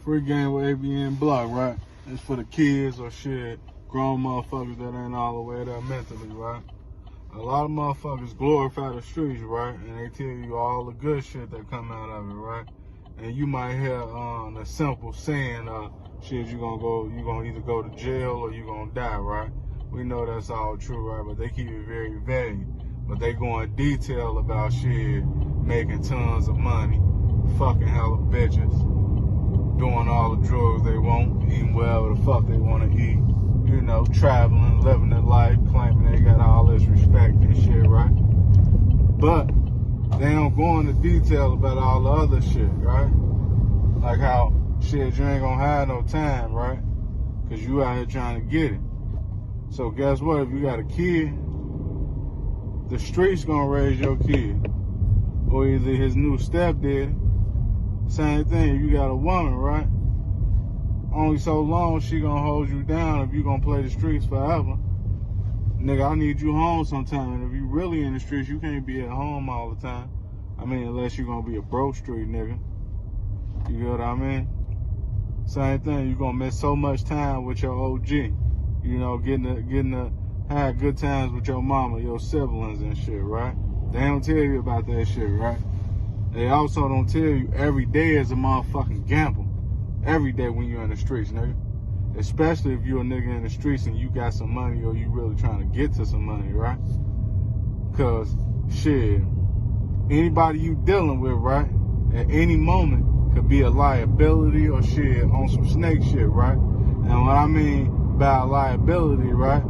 Free game with ABNBLOC, right? It's for the kids or shit, grown motherfuckers that ain't all the way there mentally, right? A lot of motherfuckers glorify the streets, right? And they tell you all the good shit that come out of it, right? And you might hear a simple saying, shit, you gonna either go to jail or you gonna die, right? We know that's all true, right? But they keep it very vague. But they go in detail about shit, making tons of money, fucking hella bitches, doing all the drugs they want, eating whatever the fuck they want to eat, you know, traveling, living their life, claiming they got all this respect and shit, right? But they don't go into detail about all the other shit, right? Like how, shit, you ain't gonna have no time, right? Because you out here trying to get it. So guess what? If you got a kid, the streets gonna raise your kid. Or either his new stepdaddy. Same thing, if you got a woman, right? Only so long she gonna hold you down if you gonna play the streets forever. Nigga, I need you home sometime. And if you really in the streets, you can't be at home all the time. I mean, unless you gonna be a broke street nigga. You get what I mean? Same thing, you gonna miss so much time with your OG. You know, have good times with your mama, your siblings and shit, right? They don't tell you about that shit, right? They also don't tell you every day is a motherfucking gamble. Every day when you're in the streets, nigga. Especially if you're a nigga in the streets and you got some money or you really trying to get to some money, right? Cause shit, anybody you dealing with, right, at any moment could be a liability or shit on some snake shit, right? And what I mean by liability, right?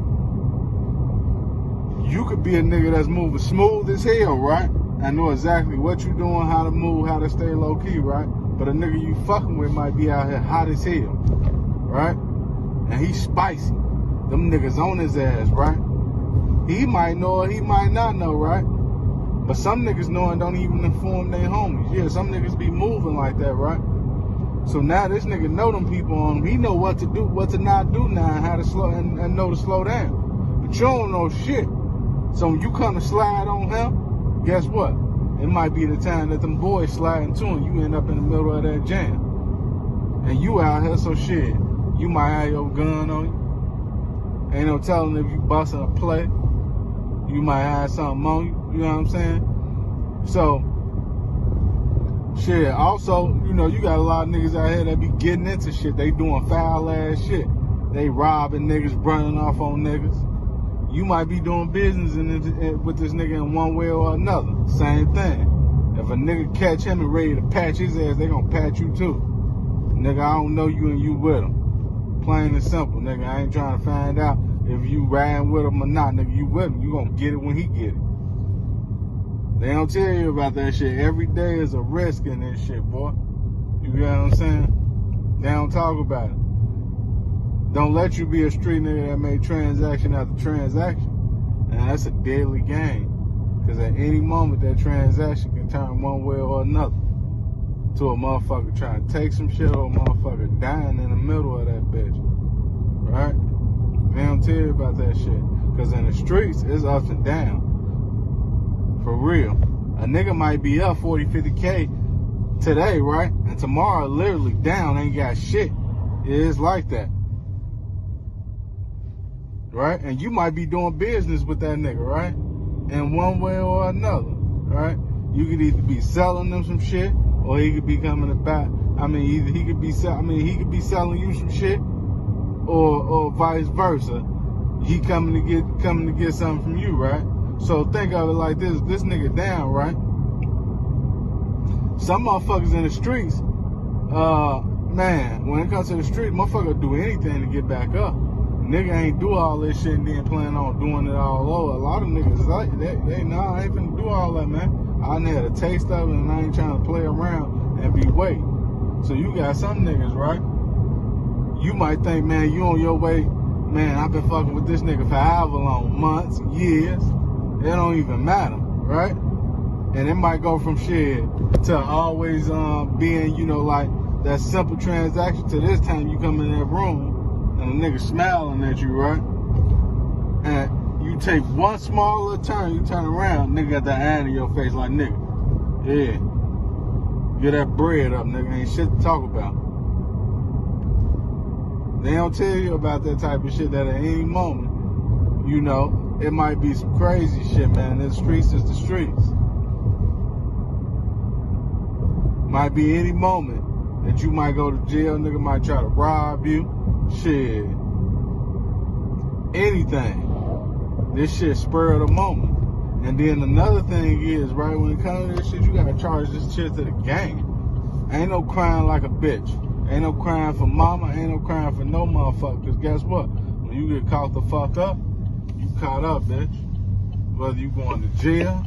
You could be a nigga that's moving smooth as hell, right? I know exactly what you doing, how to move, how to stay low key, right? But a nigga you fucking with might be out here hot as hell, right? And he's spicy. Them niggas on his ass, right? He might know or he might not know, right? But some niggas know and don't even inform their homies. Yeah, some niggas be moving like that, right? So now this nigga know them people on him. He know what to do, what to not do now, and how to slow and know to slow down. But you don't know shit. So when you come to slide on him, guess what? It might be the time that them boys sliding to him. You end up in the middle of that jam. And you out here, so shit, you might have your gun on you. Ain't no telling if you busting a play. You might have something on you. You know what I'm saying? So, shit, also, you know, you got a lot of niggas out here that be getting into shit. They doing foul ass shit. They robbing niggas, running off on niggas. You might be doing business with this nigga in one way or another. Same thing. If a nigga catch him and ready to patch his ass, they gonna patch you too. Nigga, I don't know you and you with him. Plain and simple, nigga. I ain't trying to find out if you riding with him or not, nigga. You with him. You gonna get it when he get it. They don't tell you about that shit. Every day is a risk in this shit, boy. You get what I'm saying? They don't talk about it. Don't let you be a street nigga that made transaction after transaction. And that's a deadly game. Because at any moment, that transaction can turn one way or another. To a motherfucker trying to take some shit or a motherfucker dying in the middle of that bitch. Right? They don't tell you about that shit. Because in the streets, it's ups and downs. For real. A nigga might be up 40, 50K today, right? And tomorrow, literally down, ain't got shit. It is like that. Right? And you might be doing business with that nigga, right? In one way or another, right? You could either be selling them some shit, or he could be coming about. I mean, either he could be selling you some shit, or vice versa. He coming to get something from you, right? So think of it like this: this nigga down, right? Some motherfuckers in the streets, man, when it comes to the street, motherfucker do anything to get back up. Nigga ain't do all this shit and then plan on doing it all over. A lot of niggas like they nah, I ain't finna do all that, man. I done had a taste of it and I ain't trying to play around and be waiting. So you got some niggas, right? You might think, man, you on your way, man, I've been fucking with this nigga for however long, months, years. It don't even matter, right? And it might go from shit to always being, you know, like that simple transaction to this time you come in that room and a nigga smiling at you, right? And you take one small little turn, you turn around, nigga got that eye in your face like, nigga, yeah, get that bread up, nigga, ain't shit to talk about. They don't tell you about that type of shit that at any moment, you know, it might be some crazy shit, man. The streets is the streets. Might be any moment that you might go to jail, nigga might try to rob you. Shit. Anything. This shit spur of the moment. And then another thing is, right, when it comes to this shit, you gotta charge this shit to the gang. Ain't no crying like a bitch. Ain't no crying for mama, ain't no crying for no motherfucker. Cause guess what? When you get caught the fuck up, you caught up, bitch. Whether you going to jail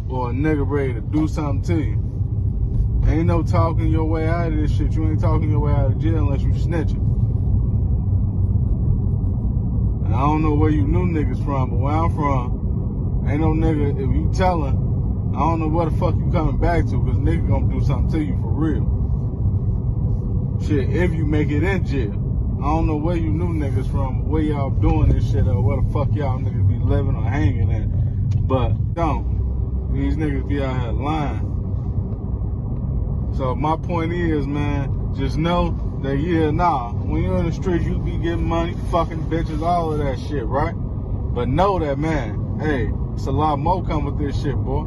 or a nigga ready to do something to you. Ain't no talking your way out of this shit. You ain't talking your way out of jail unless you snitching. And I don't know where you new niggas from, but where I'm from, ain't no nigga, if you tellin', I don't know where the fuck you coming back to, cause nigga gonna do something to you for real. Shit, if you make it in jail. I don't know where you new niggas from, where y'all doing this shit, or where the fuck y'all niggas be living or hanging at. But don't. These niggas be out here lying. So my point is, man, just know that, yeah, nah, when you're in the streets, you be getting money, fucking bitches, all of that shit, right? But know that, man, hey, it's a lot more coming with this shit, boy.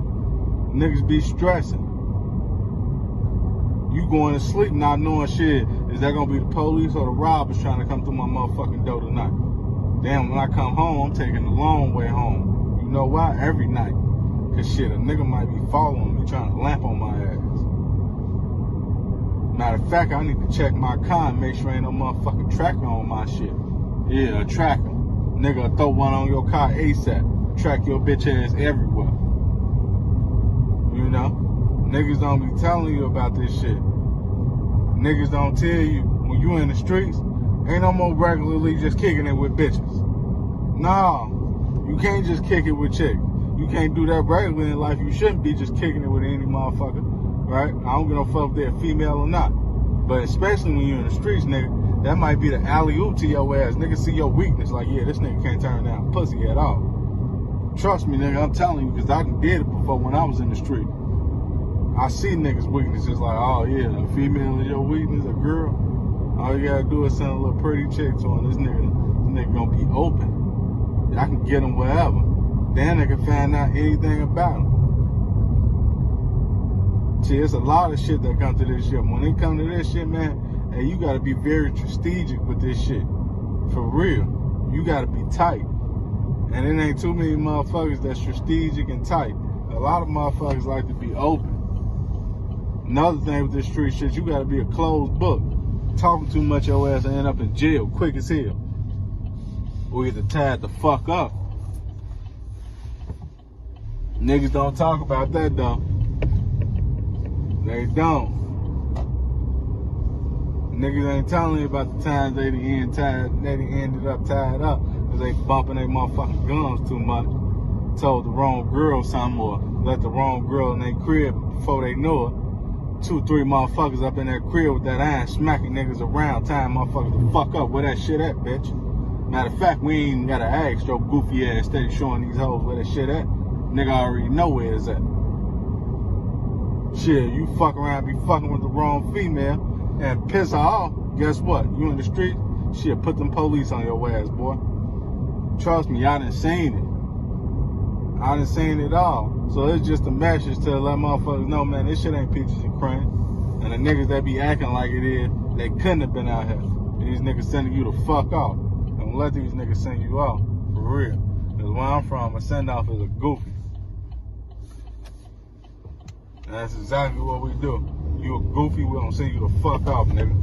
Niggas be stressing. You going to sleep not knowing shit, is that gonna be the police or the robbers trying to come through my motherfucking door tonight? Damn, when I come home, I'm taking the long way home. You know why? Every night. Cause shit, a nigga might be following me, trying to lamp on my ass. Matter of fact, I need to check my car and make sure ain't no motherfucking tracker on my shit. Yeah, a tracker. Nigga, throw one on your car ASAP. Track your bitch ass everywhere. You know? Niggas don't be telling you about this shit. Niggas don't tell you when you in the streets, ain't no more regularly just kicking it with bitches. Nah, you can't just kick it with chicks. You can't do that regularly in life. You shouldn't be just kicking it with any motherfucker, right? I don't give no fuck if they're female or not. But especially when you're in the streets, nigga, that might be the alley-oop to your ass. Nigga see your weakness, like, yeah, this nigga can't turn down pussy at all. Trust me, nigga, I'm telling you, because I done did it before when I was in the street. I see niggas' weaknesses like, oh yeah, a female is your weakness, a girl. All you gotta do is send a little pretty chick to him. This nigga gonna be open. I can get him wherever. Then they can find out anything about him. See, it's a lot of shit that come to this shit. When it come to this shit, man, hey, you gotta be very strategic with this shit. For real. You gotta be tight. And it ain't too many motherfuckers that's strategic and tight. A lot of motherfuckers like to be open. Another thing with this street shit, you gotta be a closed book. Talking too much, your ass will end up in jail quick as hell. Or get tied the fuck up. Niggas don't talk about that though. They don't. Niggas ain't telling you about the times they ended up tied up because they bumping their motherfucking gums too much. Told the wrong girl something or let the wrong girl in their crib before they know it. 2, 3 motherfuckers up in that crib with that iron smacking niggas around, tying motherfuckers the fuck up. Where that shit at, bitch? Matter of fact, we ain't even gotta ask your goofy ass steady showing these hoes where that shit at. Nigga already know where it's at. Shit, you fuck around, be fucking with the wrong female and piss her off. Guess what? You in the street, shit, put them police on your ass, boy. Trust me, I done seen it. I done seen it all. So it's just a message to let motherfuckers know, man, this shit ain't peaches and cream. And the niggas that be acting like it is, they couldn't have been out here. These niggas sending you the fuck off. Don't let these niggas send you off, for real. Because where I'm from, a send off is a goofy. And that's exactly what we do. You a goofy, we don't send you the fuck off, nigga.